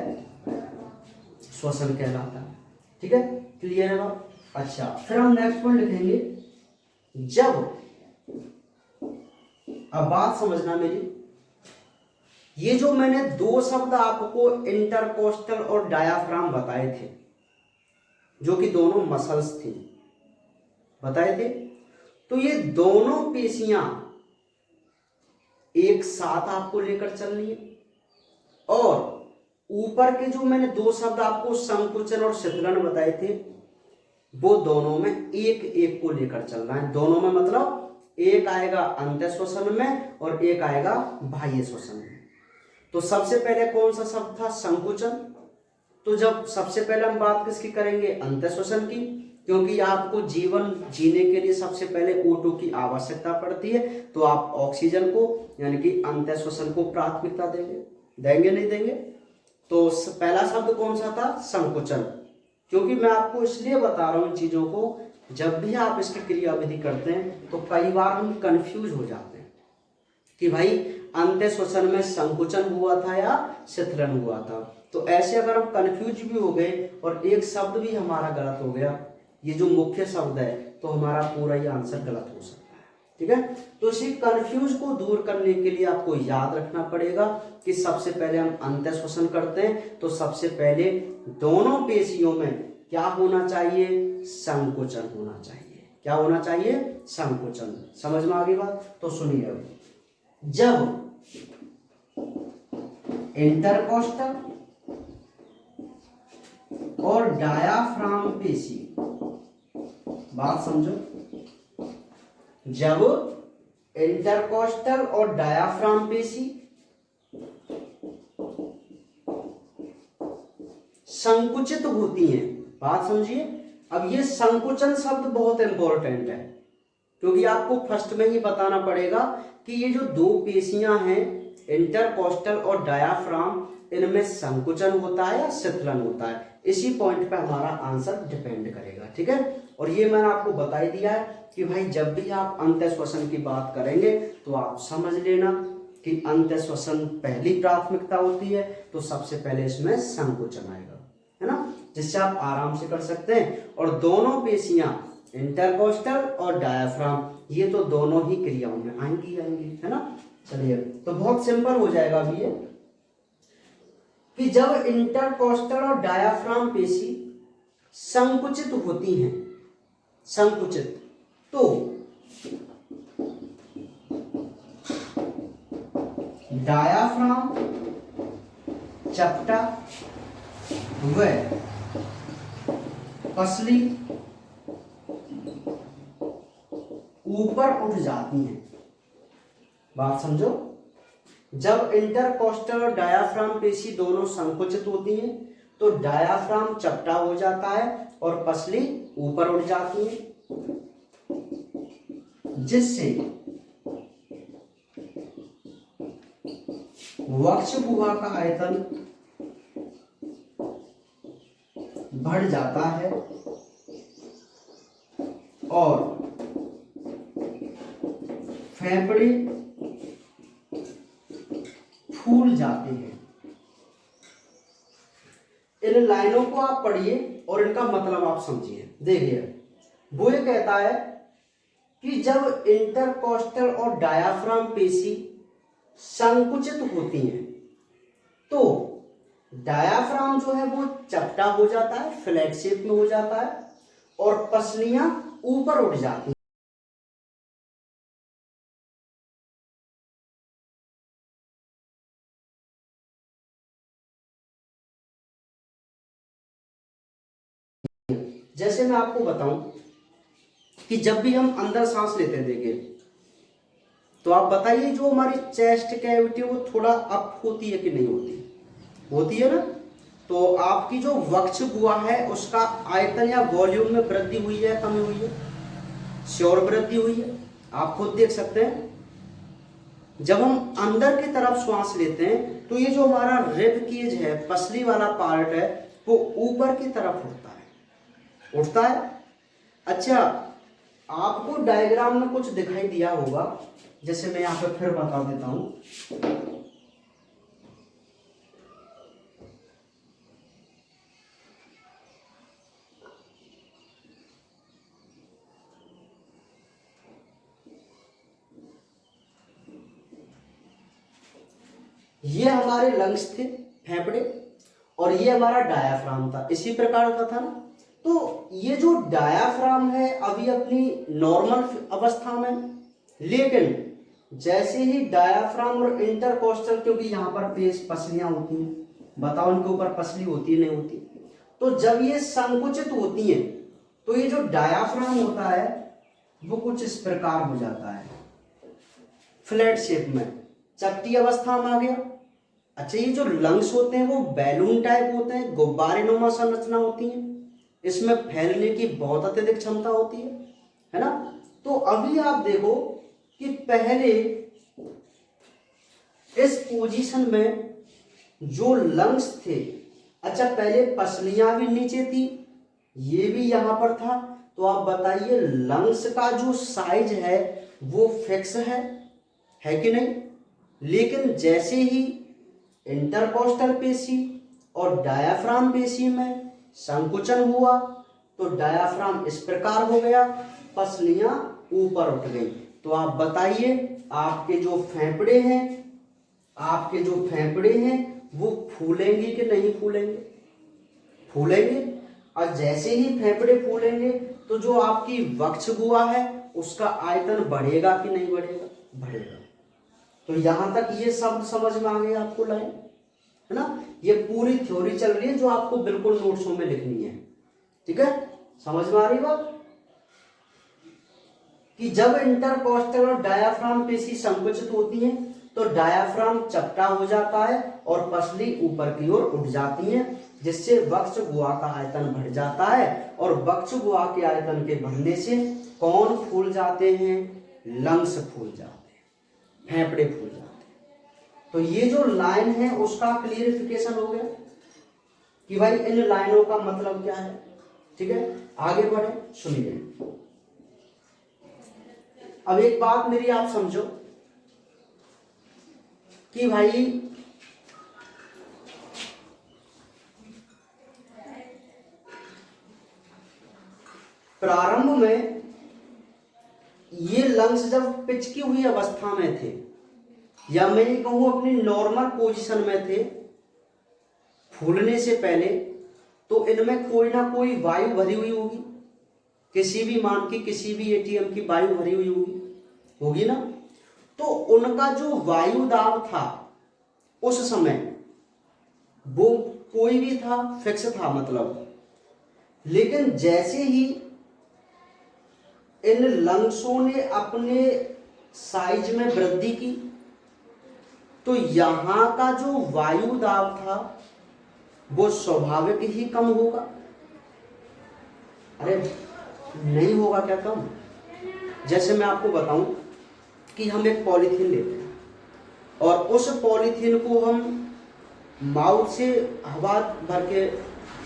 श्वसन कहलाता है, ठीक है, क्लियर है बात। अच्छा, फिर हम नेक्स्ट पॉइंट लिखेंगे, जब, अब बात समझना मेरी, ये जो मैंने 2 शब्द आपको इंटरकोस्टल और डायाफ्राम बताए थे, जो कि दोनों मसल्स थी, बताए थे, तो ये दोनों पेशियां एक साथ आपको लेकर चलनी है। और ऊपर के जो मैंने 2 शब्द आपको संकुचन और शिथिलन बताए थे, वो दोनों में एक एक को लेकर चलना है। दोनों में मतलब एक आएगा अंतः श्वसन में और एक आएगा बाह्य श्वसन में। तो सबसे पहले कौन सा शब्द था? संकुचन। तो जब सबसे पहले हम बात किसकी करेंगे, अंतःश्वसन की, क्योंकि आपको जीवन जीने के लिए सबसे पहले O2 की आवश्यकता पड़ती है, तो आप ऑक्सीजन को यानी कि अंतःश्वसन को प्राथमिकता देंगे, देंगे नहीं देंगे। तो पहला शब्द कौन सा था, संकुचन, क्योंकि मैं आपको इसलिए बता रहा हूं इन चीजों को, जब भी आप इसकी क्रियाविधि करते हैं तो कई बार हम कंफ्यूज हो जाते हैं कि भाई अंतःश्वसन में संकुचन हुआ था या शिथिलन हुआ था। तो ऐसे अगर हम कंफ्यूज भी हो गए और एक शब्द भी हमारा गलत हो गया, ये जो मुख्य शब्द है, तो हमारा पूरा ही आंसर गलत हो सकता है। ठीक है, तो इसी कंफ्यूज को दूर करने के लिए आपको याद रखना पड़ेगा कि सबसे पहले हम अंतःश्वसन करते हैं तो सबसे पहले दोनों पेशियों में क्या होना चाहिए, संकुचन होना चाहिए। क्या होना चाहिए, संकुचन। समझ में आ गई बात? तो सुनिए, अब जब इंटरकोस्टल और डायाफ्राम पेशी, बात समझो, जब इंटरकोस्टल और डायाफ्राम पेशी संकुचित होती हैं, बात समझिए। अब ये संकुचन शब्द बहुत इंपॉर्टेंट है, क्योंकि आपको फर्स्ट में ही बताना पड़ेगा कि ये जो दो पेशियां हैं इंटरकोस्टल और डायाफ्राम, इनमें संकुचन होता है या शिथिलन होता है। इसी पॉइंट पे हमारा आंसर डिपेंड करेगा। ठीक है, और ये मैंने आपको बता ही दिया है कि भाई जब भी आप अंतःश्वसन की बात करेंगे तो आप समझ लेना कि अंतःश्वसन पहली प्राथमिकता होती है, तो सबसे पहले इसमें संकुचन आएगा, है ना, जिससे आप आराम से कर सकते हैं। और दोनों पेशियां इंटरकोस्टल और डायाफ्राम, ये तो दोनों ही क्रियाओं में आएंगी, है ना। चलिए, तो बहुत सिंपल हो जाएगा अभी ये कि जब इंटरकोस्टल और डायाफ्राम पेशी संकुचित होती हैं, संकुचित, तो डायाफ्राम चपटा व पसली ऊपर उठ जाती हैं। बात समझो, जब इंटरकोस्टल और डायाफ्राम पेशी दोनों संकुचित होती हैं तो डायाफ्राम चपटा हो जाता है और पसली ऊपर उठ जाती है, जिससे वक्ष गुहा का आयतन बढ़ जाता है और फेफड़े फूल जाते हैं। इन लाइनों को आप पढ़िए और इनका मतलब आप समझिए। देखिए, वो ये कहता है कि जब इंटरकोस्टल और डायाफ्राम पेशी संकुचित होती हैं तो डायाफ्राम जो है वो चपटा हो जाता है, फ्लैट शेप में हो जाता है, और पसलियां ऊपर उठ जाती हैं। जैसे मैं आपको बताऊं कि जब भी हम अंदर सांस लेते हैं, देखिए, तो आप बताइए जो हमारी चेस्ट कैविटी वो थोड़ा अप होती है कि नहीं होती, होती है ना। तो आपकी जो वक्ष गुहा है उसका आयतन या वॉल्यूम में वृद्धि हुई है, कमी हुई है, श्योर वृद्धि हुई है, आप खुद देख सकते हैं। जब हम अंदर की तरफ श्वास लेते हैं तो ये जो हमारा रिब केज है, पसली वाला पार्ट है, वो ऊपर की तरफ उठता है। अच्छा, आपको डायग्राम में कुछ दिखाई दिया होगा, जैसे मैं यहां पे फिर बता देता हूं। ये हमारे लंग्स थे, फेफड़े, और ये हमारा डायाफ्राम था, इसी प्रकार का था ना। तो ये जो डायाफ्राम है अभी अपनी नॉर्मल अवस्था में, लेकिन जैसे ही डायाफ्राम और इंटरकोस्टल, क्योंकि यहाँ पर पेश पसलियां होती हैं, बताओ इनके ऊपर पसली होती है नहीं होती, तो जब ये संकुचित होती हैं तो ये जो डायाफ्राम होता है वो कुछ इस प्रकार हो जाता है, फ्लैट शेप में, चपटी अवस्था में आ गया। अच्छा, ये जो लंग्स होते हैं वो बैलून टाइप होते हैं, गुब्बारे नुमा संरचना होती है, इसमें फैलने की बहुत अत्यधिक क्षमता होती है ना। तो अभी आप देखो कि पहले इस पोजीशन में जो लंग्स थे, अच्छा पहले पसलियां भी नीचे थी, ये भी यहां पर था, तो आप बताइए लंग्स का जो साइज है वो फिक्स है कि नहीं। लेकिन जैसे ही इंटरकोस्टल पेशी और डायाफ्राम पेशी में संकुचन हुआ तो डायाफ्राम इस प्रकार हो गया, पसलियां ऊपर उठ गई। तो आप बताइए आपके जो फेफड़े हैं वो फूलेंगे कि नहीं फूलेंगे? फूलेंगे। और जैसे ही फेफड़े फूलेंगे तो जो आपकी वक्ष गुहा है उसका आयतन बढ़ेगा कि नहीं बढ़ेगा? बढ़ेगा। तो यहां तक ये सब समझ में आ गया आपको लाइन, है ना। ये पूरी थ्योरी चल रही है जो आपको बिल्कुल नोट्सों में लिखनी है, ठीक है। समझ में आ रही बात कि जब इंटरकोस्टल और डायाफ्राम पेशी संकुचित होती हैं तो डायाफ्राम चपटा हो जाता है और पसली ऊपर की ओर उठ जाती है, जिससे वक्ष गुहा का आयतन बढ़ जाता है। और वक्ष गुहा के आयतन के बढ़ने से कौन फूल जाते हैं? लंग्स फूल जाते हैं, फेफड़े फूल जाते हैं। तो ये जो लाइन है उसका क्लियरिफिकेशन हो गया कि भाई इन लाइनों का मतलब क्या है, ठीक है। आगे बढ़े, सुनिए। अब एक बात मेरी आप समझो कि भाई प्रारंभ में ये लंग्स जब पिचकी हुई अवस्था में थे, या मैं ये कहूं अपनी नॉर्मल पोजीशन में थे फूलने से पहले, तो इनमें कोई ना कोई वायु भरी हुई होगी, किसी भी मान की किसी भी एटीएम की वायु भरी हुई होगी ना। तो उनका जो वायु दाब था उस समय वो कोई भी था, फिक्स था मतलब। लेकिन जैसे ही इन लंग्सों ने अपने साइज में वृद्धि की तो यहां का जो वायु दाब था वो स्वाभाविक ही कम होगा। अरे नहीं होगा क्या कम? जैसे मैं आपको बताऊं कि हम एक पॉलीथीन लेते हैं और उस पॉलीथीन को हम माउथ से हवा भर के,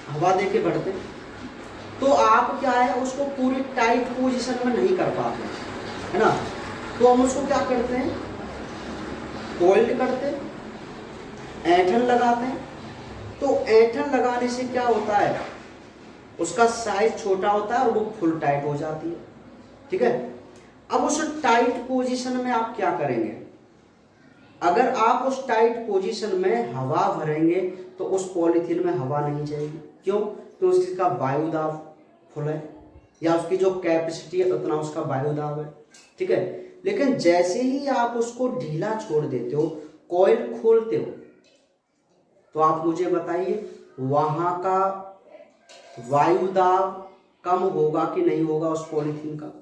हवा दे के भरते हैं, तो आप क्या है उसको पूरी टाइट पोजीशन में नहीं कर पाते, है ना। तो हम उसको क्या करते हैं, कोल्ड करते हैं, ऐंठन लगाते हैं। तो ऐंठन लगाने से क्या होता है, उसका साइज छोटा होता है और वो फुल टाइट हो जाती है, ठीक है। अब उस टाइट पोजीशन में आप क्या करेंगे, अगर आप उस टाइट पोजीशन में हवा भरेंगे तो उस पॉलीथीन में हवा नहीं जाएगी। क्यों? तो उसका वायु दाब फुल है, या उसकी जो कैपेसिटी है उतना उसका वायु दाब है, ठीक है। लेकिन जैसे ही आप उसको ढीला छोड़ देते हो, कॉइल खोलते हो, तो आप मुझे बताइए वहां का वायु दाब कम होगा कि नहीं होगा? उस पॉलीथीन का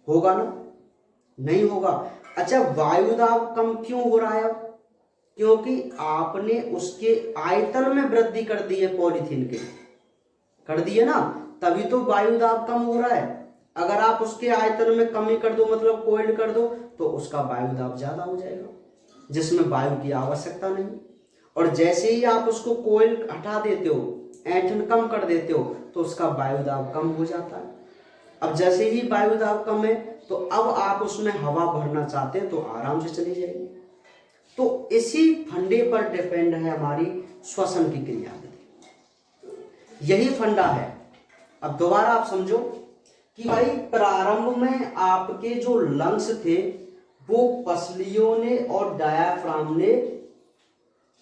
होगा ना, नहीं होगा। अच्छा, वायु दाब कम क्यों हो रहा है अब? क्योंकि आपने उसके आयतन में वृद्धि कर दी है, पॉलीथीन के कर दी है ना, तभी तो वायु दाब कम हो रहा है। अगर आप उसके आयतन में कमी कर दो, मतलब कोल्ड कर दो, तो उसका वायु दाब ज्यादा हो जाएगा, जिसमें वायु की आवश्यकता नहीं। और जैसे ही आप उसको कोयल हटा देते हो, ऐंठन कम कर देते हो, तो उसका वायु दाब कम हो जाता है। अब जैसे ही वायु दाब कम है तो अब आप उसमें हवा भरना चाहते हैं तो आराम से चली जाएगी। तो इसी फंडे पर डिपेंड है हमारी श्वसन की क्रियाविधि, यही फंडा है। अब दोबारा आप समझो कि भाई प्रारंभ में आपके जो लंग्स थे वो पसलियों ने और डायाफ्राम ने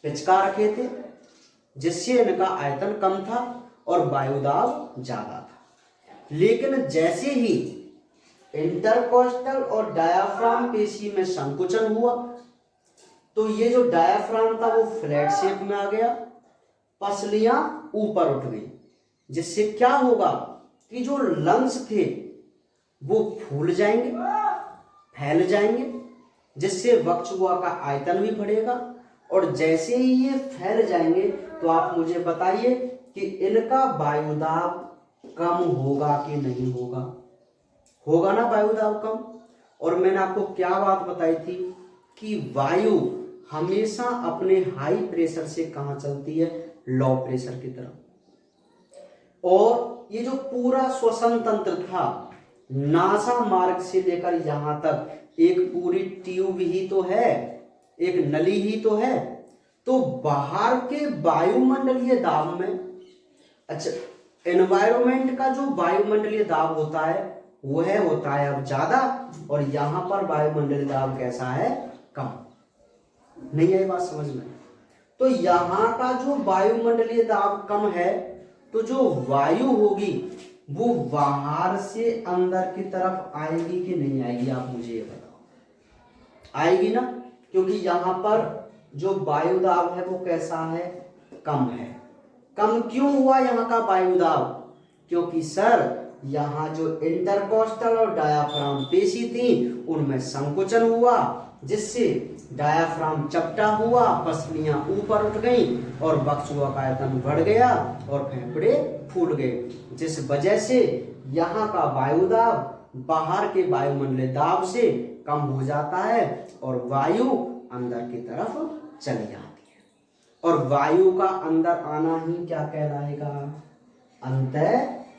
पिचका रखे थे, जिससे इनका आयतन कम था और वायुदाब ज्यादा था। लेकिन जैसे ही इंटरकोस्टल और डायाफ्राम पेशी में संकुचन हुआ तो ये जो डायाफ्राम था वो फ्लैट शेप में आ गया, पसलियां ऊपर उठ गई, जिससे क्या होगा कि जो लंग्स थे वो फूल जाएंगे, फैल जाएंगे, जिससे वक्षगुहा का आयतन भी बढ़ेगा और जैसे ही ये फैल जाएंगे तो आप मुझे बताइए कि इनका वायुदाब कम होगा कि नहीं होगा। होगा ना वायुदाब कम। और मैंने आपको क्या बात बताई थी कि वायु हमेशा अपने हाई प्रेशर से कहां चलती है, लो प्रेशर की तरफ। और ये जो पूरा श्वसन तंत्र था नासा मार्ग से लेकर यहां तक एक पूरी ट्यूब ही तो है, एक नली ही तो है। तो बाहर के वायुमंडलीय दाब में, अच्छा, एनवायरमेंट का जो वायुमंडलीय दाब होता है वह होता है अब ज्यादा, और यहां पर वायुमंडलीय दाब कैसा है, कम। नहीं आई बात समझ में? तो यहां का जो वायुमंडलीय दाब कम है तो जो वायु होगी वो बाहर से अंदर की तरफ आएगी कि नहीं आएगी, आप मुझे ये बताओ। आएगी ना, क्योंकि यहां पर जो वायु दाब है वो कैसा है, कम है। कम क्यों हुआ यहाँ का वायु दाब? क्योंकि सर यहाँ जो इंटरकोस्टल और डायाफ्राम पेशी थी उनमें संकुचन हुआ, जिससे डायाफ्राम चपटा हुआ, पसलियां ऊपर उठ गई और बक्सुआ का आयतन बढ़ गया और फेफड़े फूल गए, जिस वजह से यहाँ का वायुदाब बाहर के वायुमंडलीय दाब से कम हो जाता है और वायु अंदर की तरफ चली जाती है। और वायु का अंदर आना ही क्या कहलाएगा, अंतः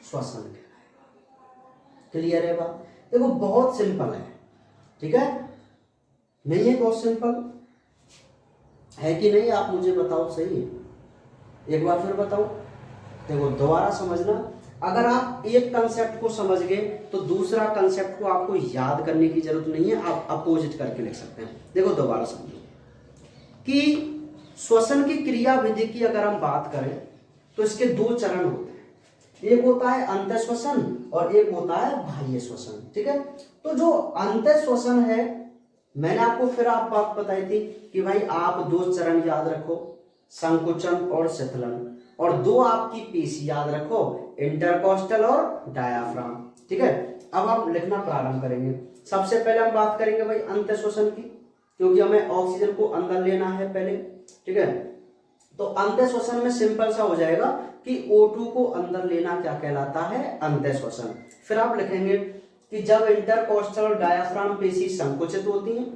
श्वसन कहलाएगा। क्लियर है बात? देखो बहुत सिंपल है, ठीक है? नहीं है बहुत सिंपल है कि नहीं, आप मुझे बताओ सही है। एक बार फिर बताओ, देखो दोबारा समझना। अगर आप एक कंसेप्ट को समझ गए तो दूसरा कंसेप्ट को आपको याद करने की जरूरत नहीं है, आप अपोजिट करके लिख सकते हैं। देखो दोबारा समझो कि श्वसन की क्रिया विधि की अगर हम बात करें तो इसके दो चरण होते हैं, एक होता है अंतः श्वसन और एक होता है बाह्य श्वसन, ठीक है? तो जो अंतः श्वसन है, मैंने आपको फिर आप बात बताई थी कि भाई आप दो चरण याद रखो, संकुचन और शिथिलन, और दो आपकी पेशी याद रखो, इंटरकोस्टल और डायाफ्राम, ठीक है? अब आप लिखना प्रारंभ करेंगे। सबसे पहले हम बात करेंगे भाई अंतः श्वसन की, क्योंकि हमें ऑक्सीजन को अंदर लेना है पहले, ठीक है? तो अंतः श्वसन में सिंपल सा हो जाएगा कि O2 को अंदर लेना क्या कहलाता है, अंतः श्वसन। फिर आप लिखेंगे कि जब इंटरकोस्टल और डायाफ्राम पेशी संकुचित होती हैं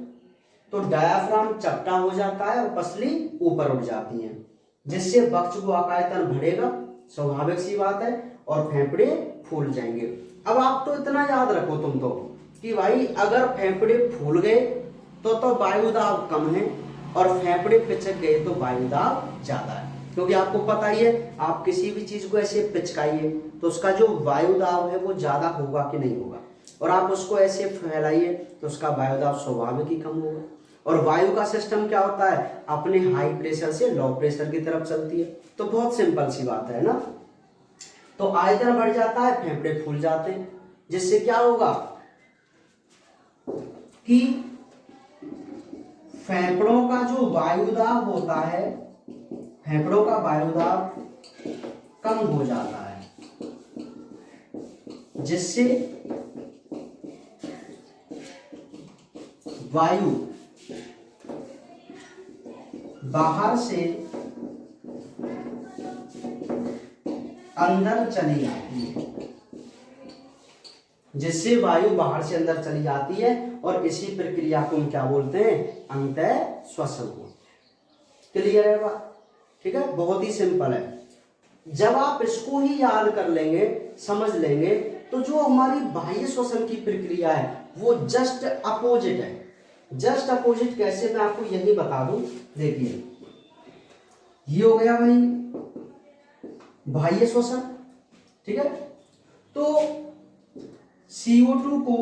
तो डायाफ्राम चपटा हो जाता है और पसली ऊपर उठ जाती है, जिससे बक्षुआकायतन बढ़ेगा, स्वाभाविक सी बात है, और फेफड़े फूल जाएंगे। अब आप तो इतना याद रखो तुम तो कि भाई अगर फेफड़े फूल गए तो वायुदाब कम है, और फेफड़े पिचक गए तो वायुदाब ज्यादा है। क्योंकि आपको पता ही है, आप किसी भी चीज को ऐसे पिचकाइए तो उसका जो वायुदाब है वो ज्यादा होगा कि नहीं होगा, और आप उसको ऐसे फैलाइए तो उसका वायुदाब स्वाभाविक ही कम होगा। और वायु का सिस्टम क्या होता है, अपने हाई प्रेशर से लो प्रेशर की तरफ चलती है। तो बहुत सिंपल सी बात है ना। तो आयतन बढ़ जाता है, फेफड़े फूल जाते हैं, जिससे क्या होगा कि फेफड़ों का जो वायुदाब होता है, फेफड़ों का वायुदाब कम हो जाता है, जिससे वायु बाहर से अंदर चली जाती है, जिससे वायु बाहर से अंदर चली जाती है, और इसी प्रक्रिया को हम क्या बोलते हैं, अंतः श्वसन बोलते हैं। क्लियर है बात? ठीक है, बहुत ही सिंपल है। जब आप इसको ही याद कर लेंगे, समझ लेंगे, तो जो हमारी बाह्य श्वसन की प्रक्रिया है वो जस्ट अपोजिट है। जस्ट अपोजिट कैसे, मैं आपको यही बता दूं। देखिए ये हो गया भाई बाह्य श्वसन, ठीक है? तो CO2 को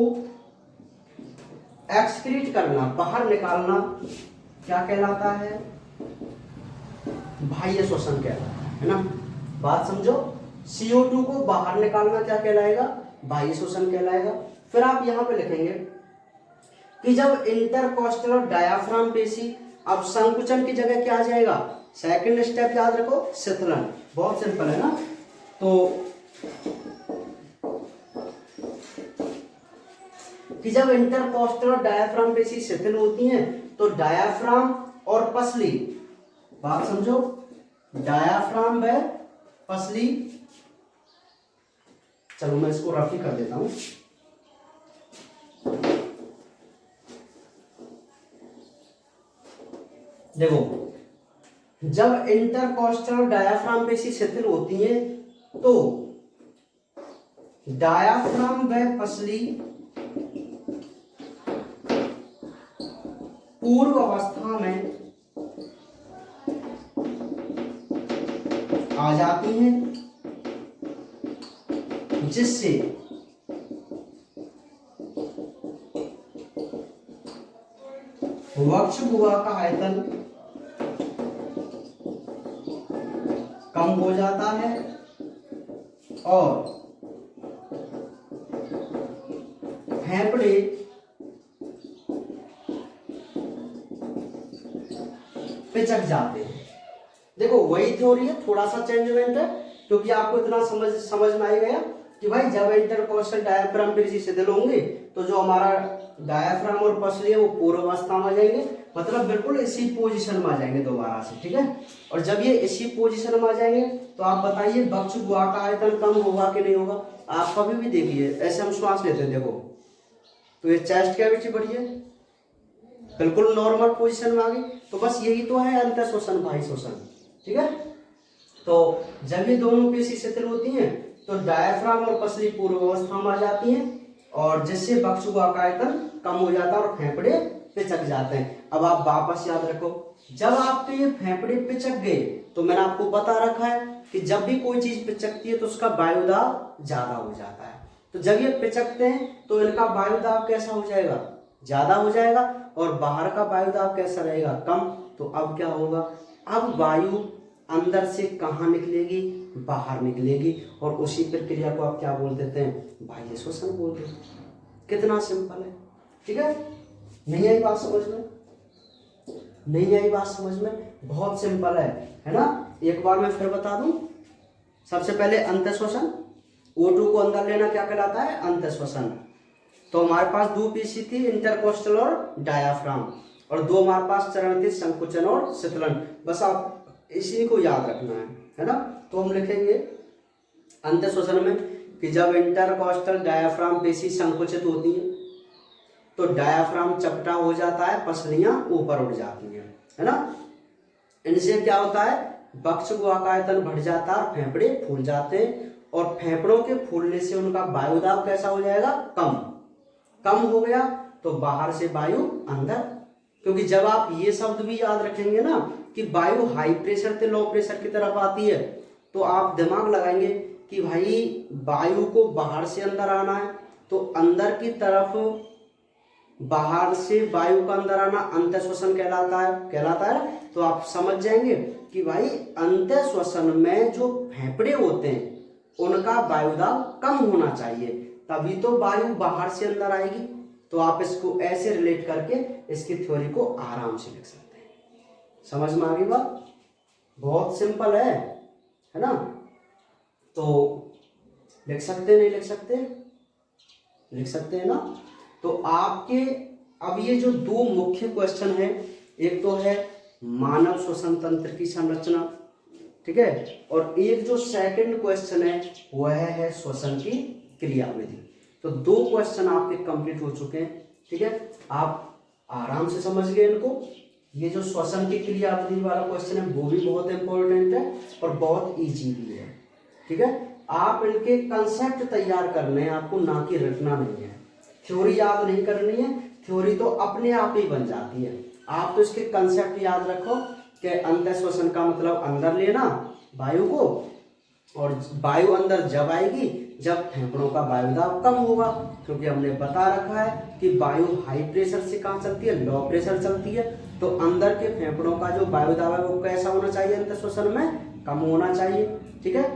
एक्सक्रीट करना, बाहर निकालना क्या कहलाता है, बाह्य श्वसन कहलाता है ना? बात समझो, CO2 को बाहर निकालना क्या कहलाएगा, बाह्य श्वसन कहलाएगा। फिर आप यहां पे लिखेंगे कि जब इंटरकोस्टल और डायाफ्राम पेशी, अब संकुचन की जगह क्या आ जाएगा, सेकंड स्टेप याद रखो, शिथिलन। बहुत सिंपल है ना। तो कि जब इंटरकोस्टल और डायाफ्राम पेशी शिथिल होती हैं तो डायाफ्राम और पसली बात समझो, डायाफ्राम व पसली, चलो मैं इसको रफ ही कर देता हूं। देखो, जब इंटरकॉस्टल डायाफ्राम पेशी शिथिल होती है तो डायाफ्राम व पसली पूर्व अवस्था में आ जाती हैं, जिससे वक्ष गुहा का आयतन कम हो जाता है और फेफड़े पिचक जाते हैं। देखो वही थ्योरी है, थोड़ा सा चेंजमेंट है, क्योंकि आपको इतना समझ में आ गया कि भाई जब इंटरकॉस्टल डायाफ्राम पेशी शिथिल होंगे तो जो हमारा डायाफ्राम और पसली है वो पूर्व अवस्था में आ जाएंगे, मतलब बिल्कुल इसी पोजीशन में आ जाएंगे दोबारा से, ठीक है। और जब ये इसी पोजीशन में आ जाएंगे तो आप बताइए वक्ष गुहा का आयतन कम होगा कि नहीं होगा। आप कभी भी देखिए, ऐसे हम श्वास लेते हैं, देखो तो ये चेस्ट कैविटी बढ़ी है, बिल्कुल नॉर्मल पोजीशन में आ गई, तो बस यही तो है अंतर श्वसन बाह्य श्वसन, ठीक है। तो जब ये दोनों पेशी शिथिल होती हैं तो डायाफ्राम और पसली पूर्व अवस्था में आ जाती हैं और जिससे वक्ष गुहा का आयतन कम हो जाता है और फेफड़े पिचक जाते हैं। अब आप वापस याद रखो, जब आपके ये फेफड़े पिचक गए तो मैंने आपको बता रखा है कि जब भी कोई चीज पिचकती है तो उसका वायुदाब ज्यादा हो जाता है। तो जब ये पिचकते हैं तो इनका वायुदाब कैसा हो जाएगा, ज्यादा हो जाएगा, और बाहर का वायुदाब कैसा रहेगा, कम। तो अब क्या होगा, अब वायु अंदर से कहाँ निकलेगी, बाहर निकलेगी, और उसी प्रक्रिया को आप क्या बोल देते हैं, बाह्य श्वसन बोल देते हैं। कितना सिंपल है, ठीक है। नहीं आई बात समझ में, नहीं आई बात समझ में, बहुत सिंपल है ना। एक बार मैं फिर बता दूं, सबसे पहले अंतःश्वसन, O2 को अंदर लेना क्या कहलाता है, अंतःश्वसन। तो हमारे पास दो पेशी थी, इंटरकॉस्टल और डायाफ्राम, और दो हमारे पास चरण थे, संकुचन और शीतलन। बस आप इसी को याद रखना है ना। तो हम लिखेंगे अंतःश्वसन में कि जब इंटरकॉस्टल डायाफ्राम पेशी संकुचित होती है तो डायाफ्राम चपटा हो जाता है, पसलियां ऊपर उठ जाती हैं, है ना। इनसे क्या होता है, वक्ष गुहा का आयतन बढ़ जाता है, फेफड़े फूल जाते हैं, और फेफड़ों के फूलने से उनका वायुदाब कैसा हो जाएगा, कम हो गया, तो बाहर से वायु अंदर। क्योंकि जब आप ये शब्द भी याद रखेंगे ना कि वायु हाई प्रेशर से लो प्रेशर की तरफ आती है, तो आप दिमाग लगाएंगे कि भाई वायु को बाहर से अंदर आना है, तो अंदर की तरफ बाहर से वायु का अंदर आना अंतःश्वसन कहलाता है। तो आप समझ जाएंगे कि भाई अंतःश्वसन में जो फेफड़े होते हैं उनका वायुदाब कम होना चाहिए, तभी तो वायु बाहर से अंदर आएगी। तो आप इसको ऐसे रिलेट करके इसकी थ्योरी को आराम से लिख सकते हैं। समझ में आ गई बात, बहुत सिंपल है ना। तो लिख सकते नहीं लिख सकते, लिख सकते हैं ना। तो आपके अब ये जो दो मुख्य क्वेश्चन है, एक तो है मानव श्वसन तंत्र की संरचना, ठीक है, और एक जो सेकंड क्वेश्चन है वह है श्वसन की क्रियाविधि। तो दो क्वेश्चन आपके कंप्लीट हो चुके हैं, ठीक है। आप आराम से समझ गए इनको। ये जो श्वसन की क्रियाविधि वाला क्वेश्चन है वो भी बहुत इंपॉर्टेंट है और बहुत इजी भी है, ठीक है। आप इनके कंसेप्ट तैयार करने हैं आपको, ना कि रटना नहीं है। थ्योरी याद नहीं करनी है, थ्योरी तो अपने आप ही बन जाती है। आप तो इसके कंसेप्ट याद रखो कि अंतःश्वसन का मतलब अंदर लेना वायु को, और वायु अंदर जब आएगी जब फेफड़ों का वायुदाब कम होगा, क्योंकि हमने बता रखा है कि वायु हाई प्रेशर से कहाँ चलती है, लो प्रेशर चलती है। तो अंदर के फेफड़ों का जो वायुदाब है वो कैसा होना चाहिए, अंतःश्वसन में कम होना चाहिए, ठीक है।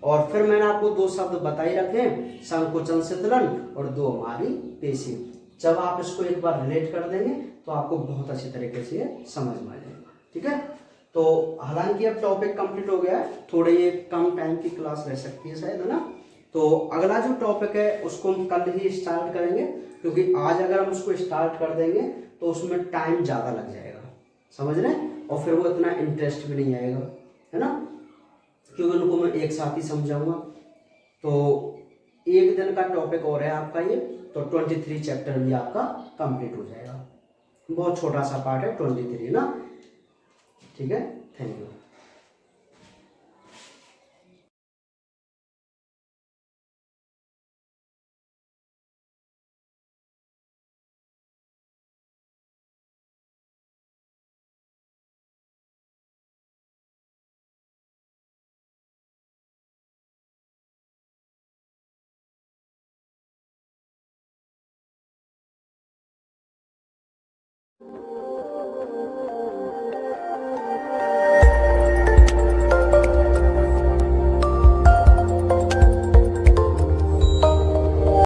और फिर मैंने आपको दो शब्द बताई रखे, संकुचन शीतलन, और दो हमारी पेशी। जब आप इसको एक बार रिलेट कर देंगे तो आपको बहुत अच्छी तरीके से समझ में आ जाएगा, ठीक है। तो हालांकि अब टॉपिक कंप्लीट हो गया है, थोड़े ये कम टाइम की क्लास रह सकती है शायद, है ना। तो अगला जो टॉपिक है उसको हम कल ही स्टार्ट करेंगे, क्योंकि आज अगर हम उसको स्टार्ट कर देंगे तो उसमें टाइम ज़्यादा लग जाएगा, समझ रहे हैं। और फिर वो इतना इंटरेस्ट भी नहीं आएगा, है ना, क्योंकि उनको मैं एक साथ ही समझाऊंगा। तो एक दिन का टॉपिक और है आपका ये, तो 23 चैप्टर भी आपका कंप्लीट हो जाएगा। बहुत छोटा सा पार्ट है 23 ना। ठीक है, थैंक यू।